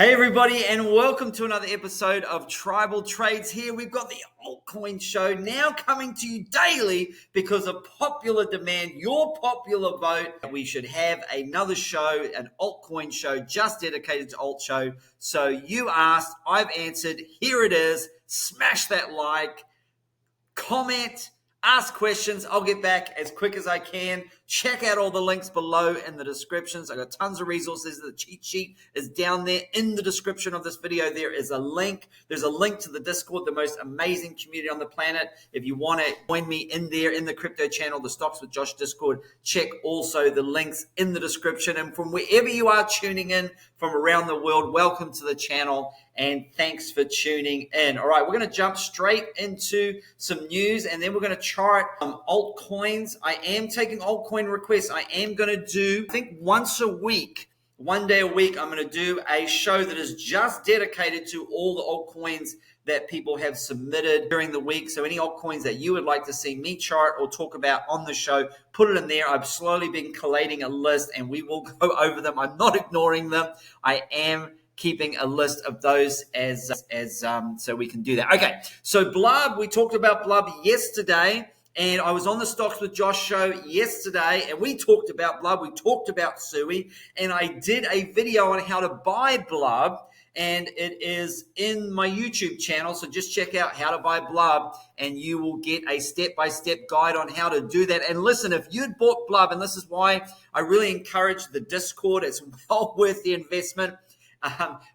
Hey everybody, and welcome to another episode of Tribal Trades. Here we've got the Altcoin show now coming to you daily because of popular demand, your popular vote. We should have another show, an Altcoin show just dedicated to Alt show. So you asked, I've answered, here it is. Smash that like, comment, ask questions. I'll get back as quick as I can. Check out all the links below in the descriptions. I got tons of resources. The cheat sheet is down there in the description of this video. There is a link. There's a link to the Discord, the most amazing community on the planet. If you want to join me in there in the crypto channel, the Stocks with Josh Discord, check also the links in the description. And from wherever you are tuning in from around the world, welcome to the channel and thanks for tuning in. All right, we're going to jump straight into some news and then we're going to chart altcoins. I am taking altcoin requests. I am going to do, I think once a week, one day a week, I'm going to do a show that is just dedicated to all the altcoins that people have submitted during the week. So any altcoins that you would like to see me chart or talk about on the show, put it in there. I've slowly been collating a list and we will go over them. I'm not ignoring them. I am keeping a list of those as so we can do that. Okay, so Blob, we talked about Blob yesterday. And I was on the Stocks with Josh show yesterday, and we talked about Blob, we talked about Sui, and I did a video on how to buy Blob, and it is in my YouTube channel, so just check out how to buy Blob, and you will get a step-by-step guide on how to do that. And listen, if you'd bought Blob, and this is why I really encourage the Discord, it's well worth the investment,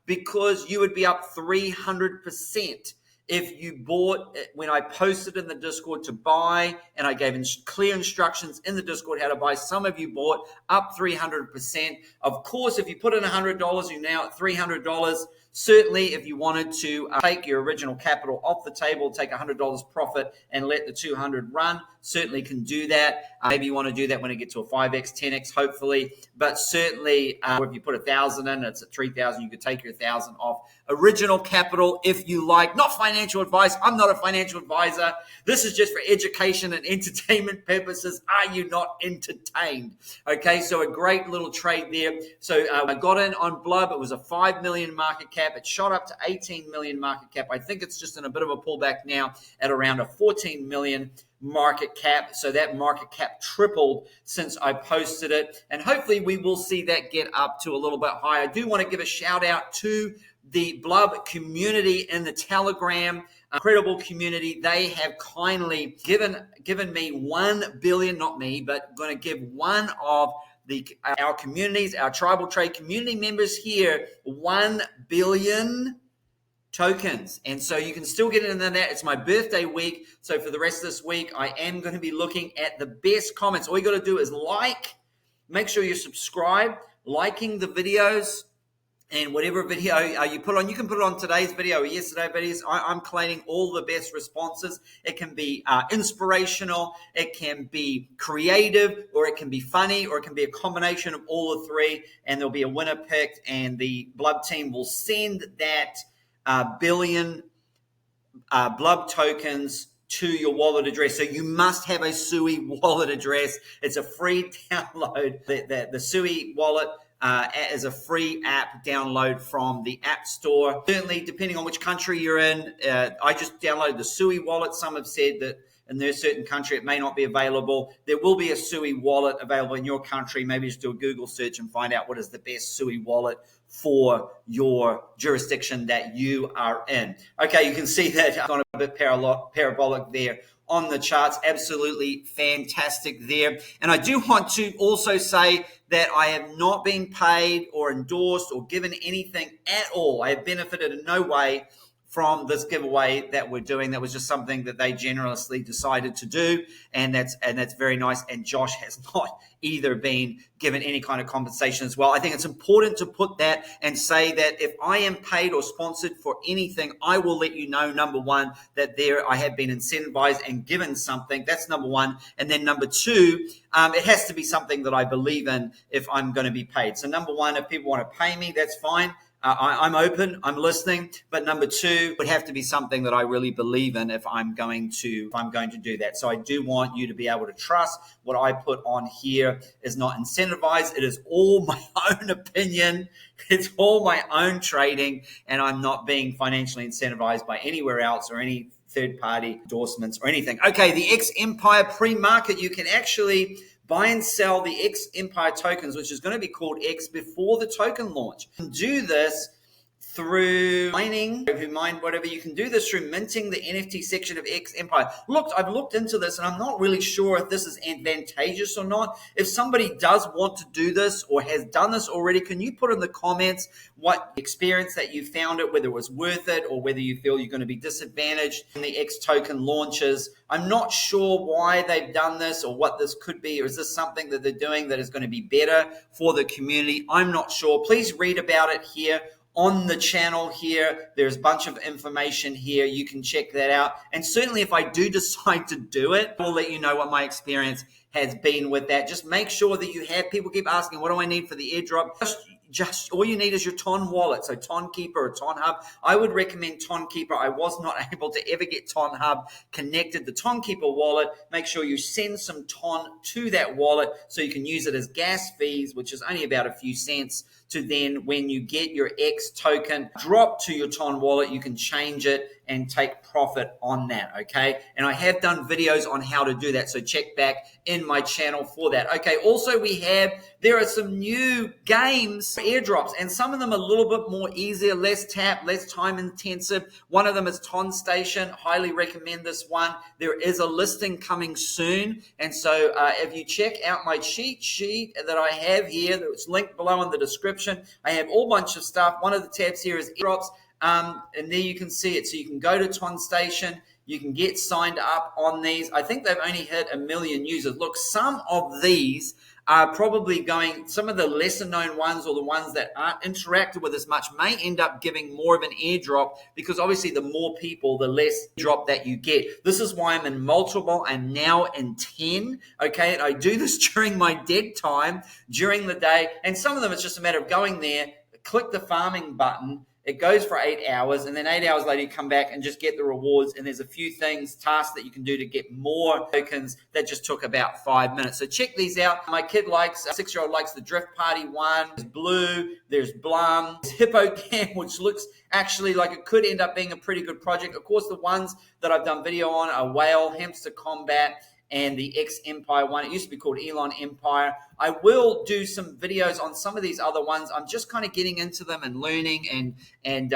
because you would be up 300%. If you bought, when I posted in the Discord to buy, and I gave clear instructions in the Discord how to buy, some of you bought up 300%. Of course, if you put in $100, you're now at $300. Certainly, if you wanted to take your original capital off the table, take $100 profit and let the 200 run, certainly can do that. Maybe you want to do that when it gets to a 5x, 10x, hopefully. But certainly, if you put 1,000 in, it's at 3,000. You could take your 1,000 off original capital if you like. Not financial advice. I'm not a financial advisor. This is just for education and entertainment purposes. Are you not entertained? Okay, so a great little trade there. So I got in on Blob. It was a 5 million market cap. It shot up to 18 million market cap. I think it's just in a bit of a pullback now at around a 14 million market cap. So that market cap tripled since I posted it. And hopefully we will see that get up to a little bit higher. I do want to give a shout out to the Blob community in the Telegram, incredible community. They have kindly given me 1 billion, not me, but going to give one of our communities, our tribal trade community members here, 1 billion tokens. And so you can still get into that. It's my birthday week. So for the rest of this week, I am going to be looking at the best comments. All you got to do is make sure you subscribe, liking the videos, and whatever video you put on, you can put it on today's video or yesterday's videos. I'm collating all the best responses. It can be inspirational, it can be creative, or it can be funny, or it can be a combination of all the three, and there'll be a winner picked, and the Blob team will send that billion Blob tokens to your wallet address. So you must have a Sui wallet address. It's a free download. The Sui wallet as a free app download from the App Store. Certainly, depending on which country you're in, I just downloaded the Sui wallet. Some have said that in their certain country it may not be available. There will be a Sui wallet available in your country. Maybe just do a Google search and find out what is the best Sui wallet for your jurisdiction that you are in. Okay, you can see that I've gone a bit parabolic there on the charts. Absolutely fantastic there. And I do want to also say that I have not been paid or endorsed or given anything at all. I have benefited in no way from this giveaway that we're doing. That was just something that they generously decided to do, and that's very nice. And Josh has not either been given any kind of compensation as well. I think it's important to put that and say that if I am paid or sponsored for anything, I will let you know, number one, that I have been incentivized and given something. That's number one. And then number two, it has to be something that I believe in if I'm going to be paid. So number one, if people want to pay me, that's fine. I'm open, I'm listening, but number two would have to be something that I really believe in if I'm going to do that. So I do want you to be able to trust what I put on here is not incentivized. It is all my own opinion. It's all my own trading, and I'm not being financially incentivized by anywhere else or any third-party endorsements or anything. Okay, the X Empire pre-market, you can actually buy and sell the X Empire tokens, which is going to be called X, before the token launch. You can do this through mining. If you mine whatever, you can do this through minting the NFT section of X Empire. Look, I've looked into this and I'm not really sure if this is advantageous or not. If somebody does want to do this or has done this already, can you put in the comments what experience that you found it, whether it was worth it or whether you feel you're going to be disadvantaged when the X token launches? I'm not sure why they've done this or what this could be, or is this something that they're doing that is going to be better for the community? I'm not sure. Please read about it here on the channel here. There's a bunch of information here. You can check that out. And certainly if I do decide to do it, I'll let you know what my experience has been with that. Just make sure that you have, people keep asking, what do I need for the airdrop? Just all you need is your Ton wallet. So Ton Keeper or Ton Hub. I would recommend Ton Keeper. I was not able to ever get Ton Hub connected. The Ton Keeper wallet, make sure you send some Ton to that wallet so you can use it as gas fees, which is only about a few cents, to then when you get your X token drop to your Ton wallet, you can change it and take profit on that, okay? And I have done videos on how to do that, so check back in my channel for that. Okay, also there are some new games, airdrops, and some of them are a little bit more easier, less tap, less time intensive. One of them is Ton Station. Highly recommend this one. There is a listing coming soon, and so if you check out my cheat sheet that I have here, it's linked below in the description, I have all bunch of stuff. One of the tabs here is airdrops. And there you can see it. So you can go to Ton Station. You can get signed up on these. I think they've only hit 1 million users. Look, some of these are probably going, some of the lesser known ones or the ones that aren't interacted with as much may end up giving more of an airdrop, because obviously the more people, the less drop that you get. This is why I'm in multiple. I'm now in 10. Okay. And I do this during my dead time during the day. And some of them, it's just a matter of going there, click the farming button. It goes for 8 hours, and then 8 hours later you come back and just get the rewards. And there's a few tasks that you can do to get more tokens that just took about 5 minutes. So check these out. My kid likes, 6-year-old likes the Drift Party one. There's Blue, there's Blum, there's Hippo Camp, which looks actually like it could end up being a pretty good project. Of course, the ones that I've done video on are Whale, Hamster Kombat, and the X Empire one. It used to be called Elon Empire. I will do some videos on some of these other ones. I'm just kind of getting into them and learning and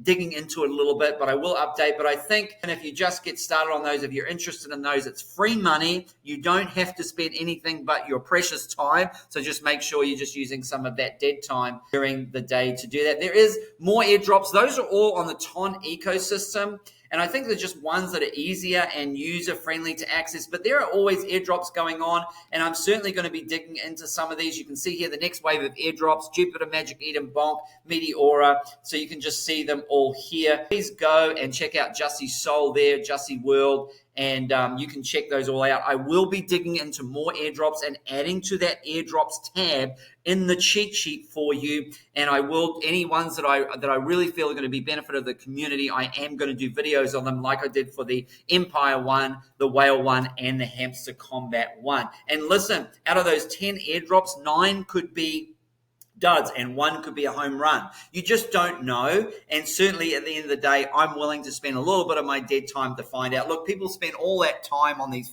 digging into it a little bit, but I will update. But I think, and if you just get started on those, if you're interested in those, it's free money. You don't have to spend anything but your precious time. So just make sure you're just using some of that dead time during the day to do that. There is more airdrops. Those are all on the Ton ecosystem. And I think they're just ones that are easier and user-friendly to access. But there are always airdrops going on, and I'm certainly going to be digging into some of these. You can see here the next wave of airdrops: Jupiter, Magic Eden, Bonk, Meteora. So you can just see them all here. Please go and check out Jussie's Soul there, Jussie World, and you can check those all out. I will be digging into more airdrops and adding to that airdrops tab in the cheat sheet for you. And I will, any ones that I really feel are going to be benefit of the community, I am going to do videos on them, like I did for the Empire one, the Whale one, and the Hamster Combat one. And listen, out of those 10 airdrops, 9 could be duds and 1 could be a home run. You just don't know. And certainly at the end of the day, I'm willing to spend a little bit of my dead time to find out. Look, people spend all that time on these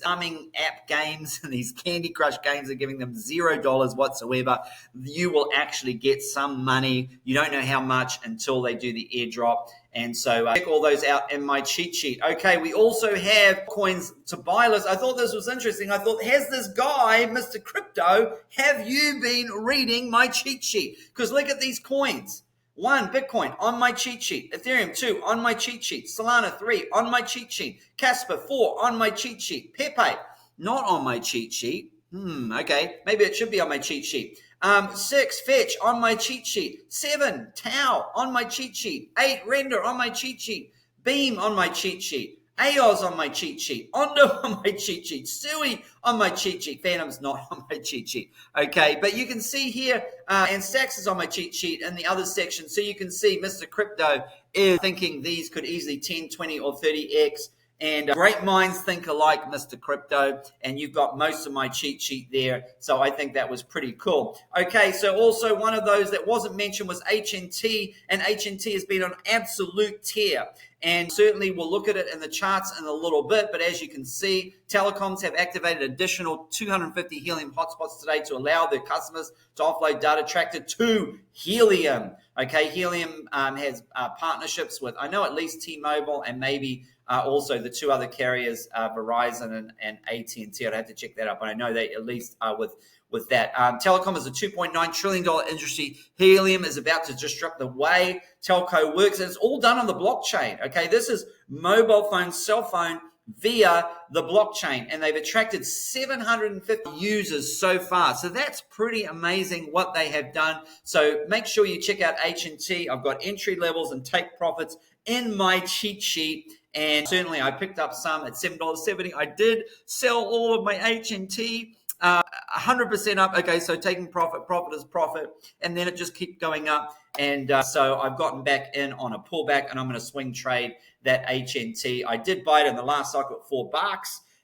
summing app games and these Candy Crush games are giving them $0 whatsoever. You will actually get some money. You don't know how much until they do the airdrop. And so check all those out in my cheat sheet. Okay, we also have coins to buy list. I thought this was interesting. I thought, has this guy, Mr. Crypto, have you been reading my cheat sheet? Because look at these coins. 1, Bitcoin on my cheat sheet. Ethereum 2 on my cheat sheet. Solana 3 on my cheat sheet. Casper 4 on my cheat sheet. Pepe not on my cheat sheet. Okay, maybe it should be on my cheat sheet. 6, Fetch on my cheat sheet. 7, Tau on my cheat sheet. 8, Render on my cheat sheet. Beam on my cheat sheet. AOS on my cheat sheet, Ondo on my cheat sheet, Sui on my cheat sheet, Phantom's not on my cheat sheet, okay? But you can see here, and Stacks is on my cheat sheet in the other section, so you can see Mr. Crypto is thinking these could easily 10, 20, or 30x, and great minds think alike, Mr. Crypto, and you've got most of my cheat sheet there, so I think that was pretty cool. Okay, so also one of those that wasn't mentioned was HNT, and HNT has been on absolute tear. And certainly we'll look at it in the charts in a little bit, but as you can see, telecoms have activated additional 250 Helium hotspots today to allow their customers to offload data tracked to Helium. Okay, Helium has partnerships with, I know, at least T-Mobile and maybe also the two other carriers, Verizon and AT&T. I'd have to check that up, but I know they at least are with that. Telecom is a $2.9 trillion industry. Helium is about to disrupt the way telco works, and it's all done on the blockchain. Okay, this is mobile phone, cell phone via the blockchain, and they've attracted 750 users so far. So that's pretty amazing what they have done. So make sure you check out H&T. I've got entry levels and take profits in my cheat sheet. And certainly I picked up some at $7.70. I did sell all of my H&T. 100% up. Okay, so taking profit is profit, and then it just keeps going up. And so I've gotten back in on a pullback, and I'm going to swing trade that HNT. I did buy it in the last cycle at $4,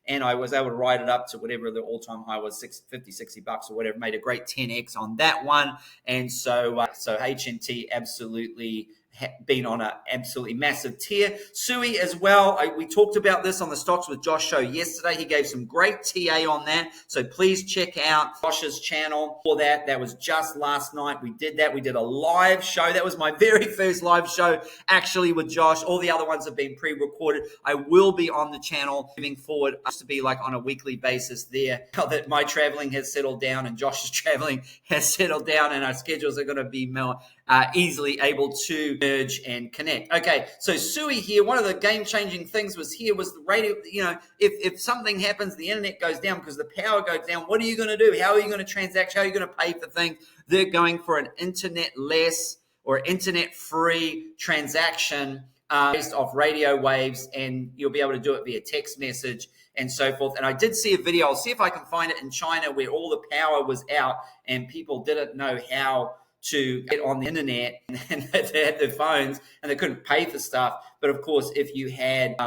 and I was able to ride it up to whatever the all-time high was, $60 or whatever. Made a great 10x on that one, and so HNT absolutely been on an absolutely massive tear. Sui as well. We talked about this on the Stocks with Josh show yesterday. He gave some great TA on that. So please check out Josh's channel for that. That was just last night. We did that. We did a live show. That was my very first live show actually with Josh. All the other ones have been pre-recorded. I will be on the channel moving forward to be like on a weekly basis there. Now that my traveling has settled down and Josh's traveling has settled down, and our schedules are going to be more easily able to merge and connect. Okay, so Sui here, one of the game-changing things was the radio. You know, if something happens, the internet goes down because the power goes down, what are you going to do? How are you going to transact? How are you going to pay for things? They're going for an internet-less or internet-free transaction based off radio waves, and you'll be able to do it via text message and so forth. And I did see a video. I'll see if I can find it in China where all the power was out and people didn't know how to get on the internet, and they had their phones and they couldn't pay for stuff. But of course, if you had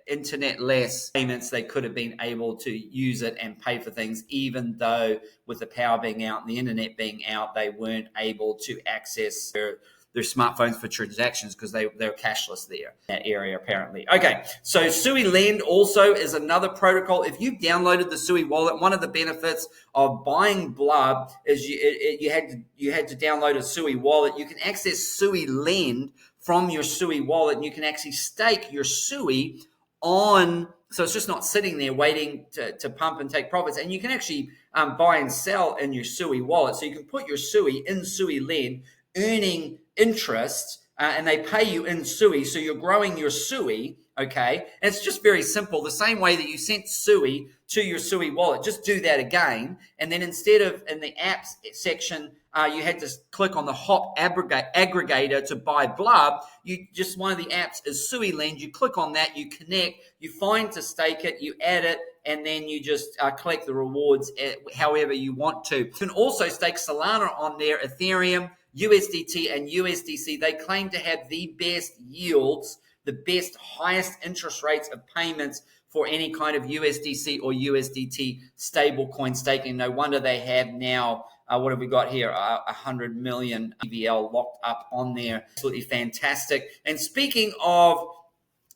internet-less payments, they could have been able to use it and pay for things, even though with the power being out and the internet being out, they weren't able to access their smartphones for transactions because they're cashless there, that area apparently. Okay, so Sui Lend also is another protocol. If you've downloaded the Sui wallet, one of the benefits of buying Blob is you had to download a Sui wallet. You can access Sui Lend from your Sui wallet, and you can actually stake your Sui on. So it's just not sitting there waiting to pump and take profits. And you can actually buy and sell in your Sui wallet. So you can put your Sui in Sui Lend, earning interest, and they pay you in Sui, so you're growing your Sui, okay? And it's just very simple. The same way that you sent Sui to your Sui wallet, just do that again. And then instead of in the apps section, you had to click on the hop aggregator to buy Blob. You just, one of the apps is Sui Lend. You click on that, you connect, you find to stake it, you add it, and then you just collect the rewards however you want to. You can also stake Solana on there, Ethereum, USDT, and USDC. They claim to have the best yields, the best, highest interest rates of payments for any kind of USDC or USDT stablecoin staking. No wonder they have now, what have we got here? 100 million EVL locked up on there. Absolutely fantastic. And speaking of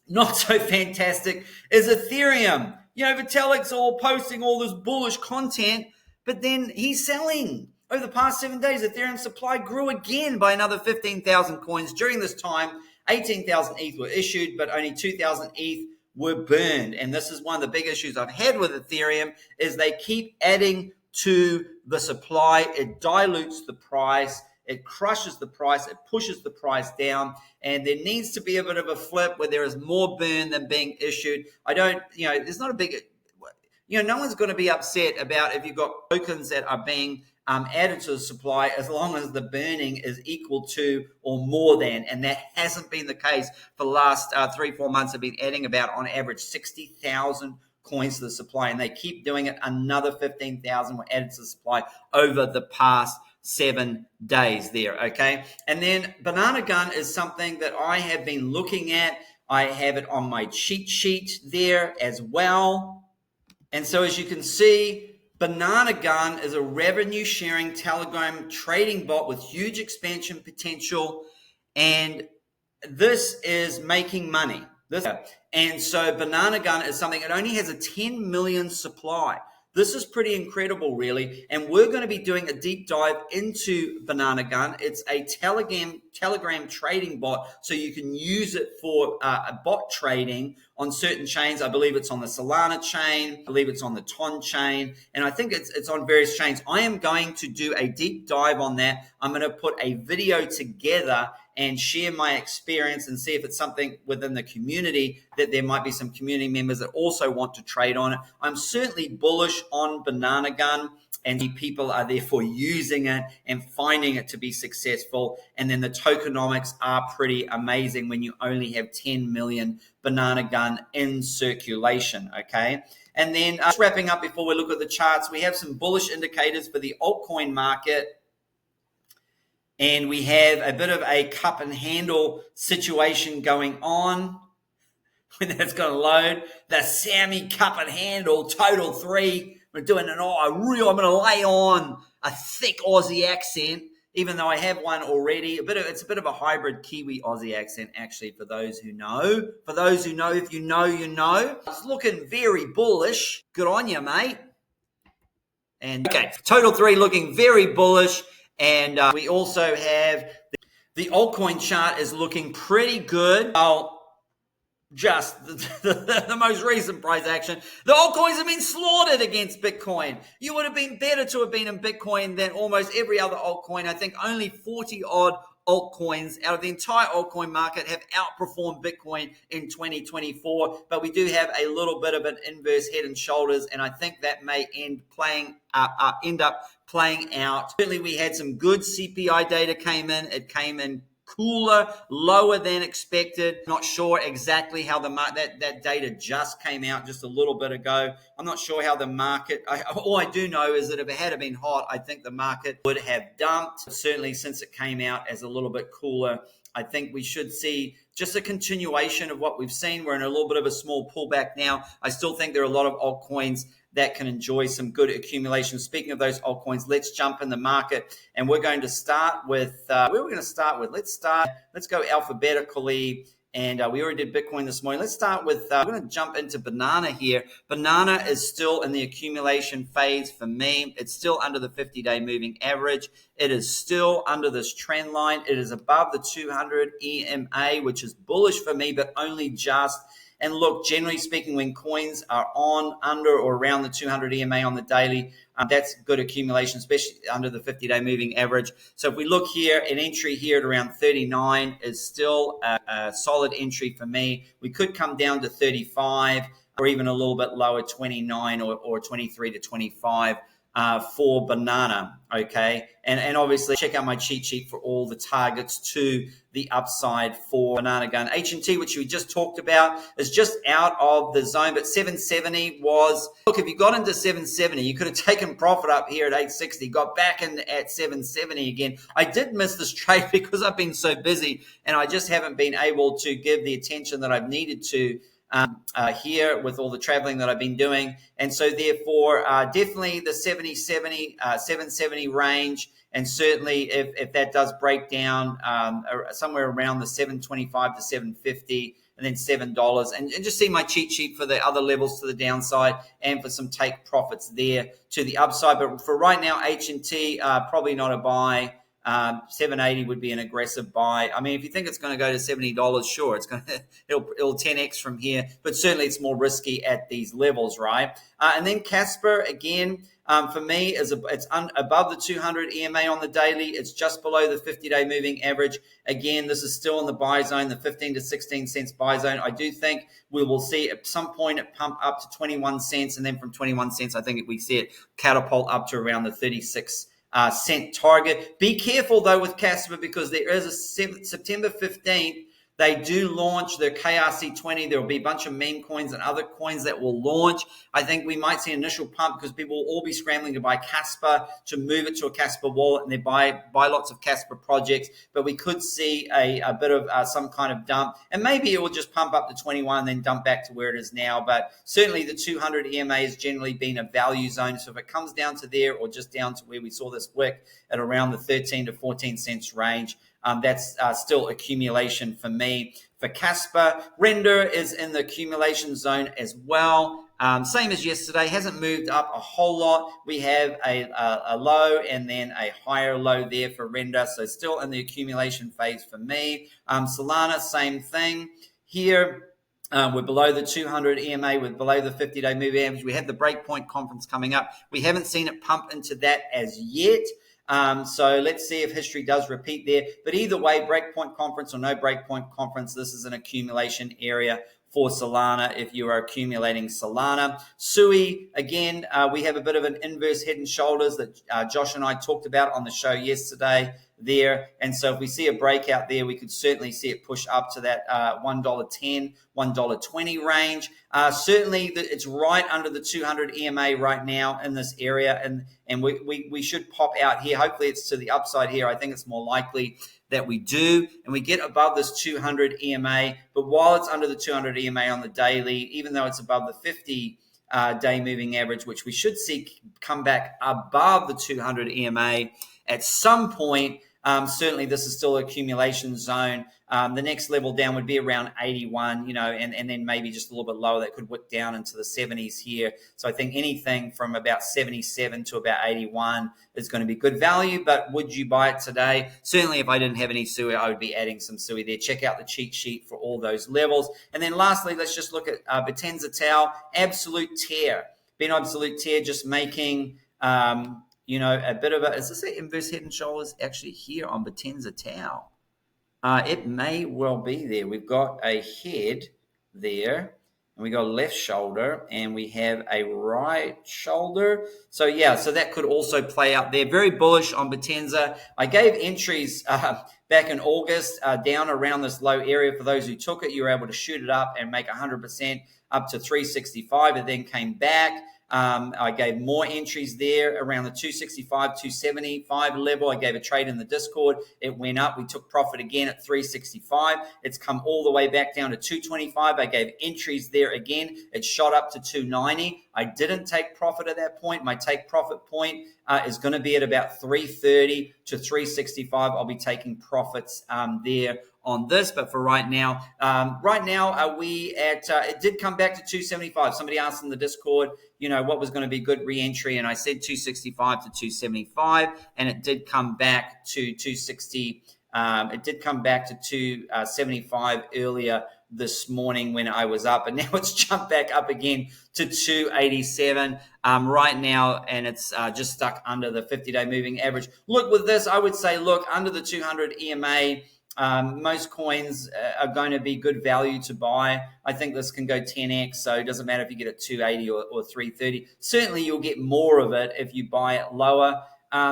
not so fantastic, is Ethereum. You know, Vitalik's all posting all this bullish content, but then he's selling. Over the past 7 days, Ethereum supply grew again by another 15,000 coins. During this time, 18,000 ETH were issued, but only 2,000 ETH were burned. And this is one of the big issues I've had with Ethereum, is they keep adding to the supply. It dilutes the price. It crushes the price. It pushes the price down. And there needs to be a bit of a flip where there is more burn than being issued. There's not a big, no one's going to be upset about if you've got tokens that are being added to the supply as long as the burning is equal to or more than, and that hasn't been the case for the last 3-4 months. Have been adding about on average 60,000 coins to the supply, and they keep doing it. Another 15,000 were added to the supply over the past 7 days there, okay? And then Banana Gun is something that I have been looking at. I have it on my cheat sheet there as well. And so as you can see, Banana Gun is a revenue sharing Telegram trading bot with huge expansion potential, and this is making money. And so Banana Gun is something, it only has a 10 million supply. This is pretty incredible, really. And we're going to be doing a deep dive into Banana Gun. It's a Telegram trading bot, so you can use it for a bot trading on certain chains. I believe it's on the Solana chain. I believe it's on the Ton chain. And I think it's on various chains. I am going to do a deep dive on that. I'm going to put a video together and share my experience and see if it's something within the community that there might be some community members that also want to trade on it. I'm certainly bullish on Banana Gun, and the people are therefore using it and finding it to be successful. And then the tokenomics are pretty amazing when you only have 10 million Banana Gun in circulation, okay? And then just wrapping up before we look at the charts, we have some bullish indicators for the altcoin market. And we have a bit of a cup and handle situation going on. When that's going to load, the Sammy cup and handle total 3. We're doing I'm going to lay on a thick Aussie accent, even though I have one already. It's a bit of a hybrid Kiwi Aussie accent, actually, for those who know. For those who know, if you know, you know. It's looking very bullish. Good on you, mate. And okay, total 3 looking very bullish. And we also have the altcoin chart is looking pretty good. Just the most recent price action. The altcoins have been slaughtered against Bitcoin. You would have been better to have been in Bitcoin than almost every other altcoin. I think only 40 odd altcoins out of the entire altcoin market have outperformed Bitcoin in 2024, but we do have a little bit of an inverse head and shoulders, and I think that may end up playing out. Certainly we had some good CPI data came in. It came in cooler, lower than expected. Not sure exactly how that data just came out just a little bit ago. I'm not sure how the market, all I do know is that if it had been hot, I think the market would have dumped. Certainly since it came out as a little bit cooler, I think we should see just a continuation of what we've seen. We're in a little bit of a small pullback now. I still think there are a lot of altcoins that can enjoy some good accumulation. Speaking of those altcoins, let's jump in the market, and we're going to start with where we're going to start with. Let's go alphabetically, and we already did Bitcoin this morning. Let's start with we're going to jump into Banana here. Banana is still in the accumulation phase for me. It's still under the 50-day moving average. It is still under this trend line. It is above the 200 EMA, which is bullish for me, but only just. And look, generally speaking, when coins are on, under, or around the 200 EMA on the daily, that's good accumulation, especially under the 50-day moving average. So if we look here, an entry here at around 39 is still a solid entry for me. We could come down to 35 or even a little bit lower, 29 or 23 to 25 for Banana, okay? And obviously check out my cheat sheet for all the targets to the upside for Banana Gun. H&T, which we just talked about, is just out of the zone, but 770 was, look, if you got into 770, you could have taken profit up here at 860, got back in at 770 again. I did miss this trade because I've been so busy and I just haven't been able to give the attention that I've needed to here with all the traveling that I've been doing. And so therefore, definitely the 770 range. And certainly if that does break down somewhere around the 725 to 750 and then $7, and just see my cheat sheet for the other levels to the downside and for some take profits there to the upside. But for right now, H&T, probably not a buy. 780 would be an aggressive buy. I mean, if you think it's going to go to $70, sure, it'll 10x from here, but certainly it's more risky at these levels, right? And then Casper again, for me, it's above the 200 EMA on the daily. It's just below the 50-day moving average. Again, this is still in the buy zone, the 15 to 16 cents buy zone. I do think we will see at some point it pump up to 21 cents, and then from 21 cents, I think we see it catapult up to around the 36 cent target. Be careful though with Casper, because there is a September 15th. They do launch their KRC20. There will be a bunch of meme coins and other coins that will launch. I think we might see an initial pump because people will all be scrambling to buy Casper, to move it to a Casper wallet, and they buy lots of Casper projects. But we could see a bit of some kind of dump, and maybe it will just pump up to 21 and then dump back to where it is now. But certainly the 200 EMA has generally been a value zone. So if it comes down to there, or just down to where we saw this wick at around the 13 to 14 cents range, that's still accumulation for me. For Casper, Render is in the accumulation zone as well. Same as yesterday, hasn't moved up a whole lot. We have a low and then a higher low there for Render, so still in the accumulation phase for me. Solana, same thing here. We're below the 200 EMA, we're below the 50-day moving average. We have the Breakpoint conference coming up. We haven't seen it pump into that as yet. So let's see if history does repeat there. But either way, Breakpoint conference or no Breakpoint conference, this is an accumulation area for Solana if you are accumulating Solana. Sui, again, we have a bit of an inverse head and shoulders that Josh and I talked about on the show yesterday there. And so if we see a breakout there, we could certainly see it push up to that $1.10, $1.20 range. Certainly it's right under the 200 EMA right now in this area, and we should pop out here. Hopefully it's to the upside here. I think it's more likely that we do, and we get above this 200 EMA. But while it's under the 200 EMA on the daily, even though it's above the 50 day moving average, which we should see come back above the 200 EMA at some point, certainly this is still accumulation zone. The next level down would be around 81, and then maybe just a little bit lower. That could wick down into the 70s here. So I think anything from about 77 to about 81 is going to be good value. But would you buy it today? Certainly if I didn't have any SUI, I would be adding some SUI there. Check out the cheat sheet for all those levels. And then lastly, let's just look at Potenza Tau, absolute tear. Been absolute tear, just making a bit of a, is this an inverse head and shoulders actually here on Potenza Tau? It may well be there. We've got a head there, and we got a left shoulder, and we have a right shoulder. So yeah, so that could also play out there. Very bullish on Potenza. I gave entries back in August down around this low area. For those who took it, you were able to shoot it up and make 100% up to 365. It then came back. I gave more entries there around the 265, 275 level. I gave a trade in the Discord. It went up. We took profit again at 365. It's come all the way back down to 225. I gave entries there again. It shot up to 290. I didn't take profit at that point. My take profit point is going to be at about 330 to 365. I'll be taking profits there on this, but for right now, we at it did come back to 275. Somebody asked in the Discord, what was going to be good re-entry, and I said 265 to 275, and it did come back to 260. It did come back to 275 earlier this morning when I was up, and now it's jumped back up again to 287 right now, and it's just stuck under the 50-day moving average. Look, with this, I would say, look, under the 200 EMA. Most coins are going to be good value to buy. I think this can go 10x, so it doesn't matter if you get it 280 or 330. Certainly, you'll get more of it if you buy it lower.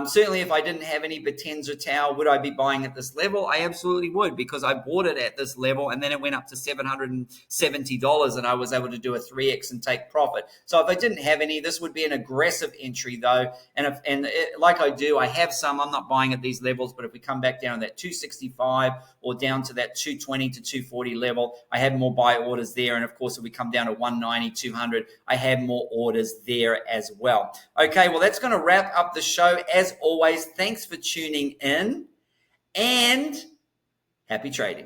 Certainly, if I didn't have any Potenza Tau, would I be buying at this level? I absolutely would, because I bought it at this level, and then it went up to $770, and I was able to do a 3x and take profit. So if I didn't have any, this would be an aggressive entry, though. And like I do, I have some. I'm not buying at these levels, but if we come back down to that 265 or down to that 220 to 240 level, I have more buy orders there. And of course, if we come down to 190, 200, I have more orders there as well. Okay, well, that's going to wrap up the show. As always, thanks for tuning in, and happy trading.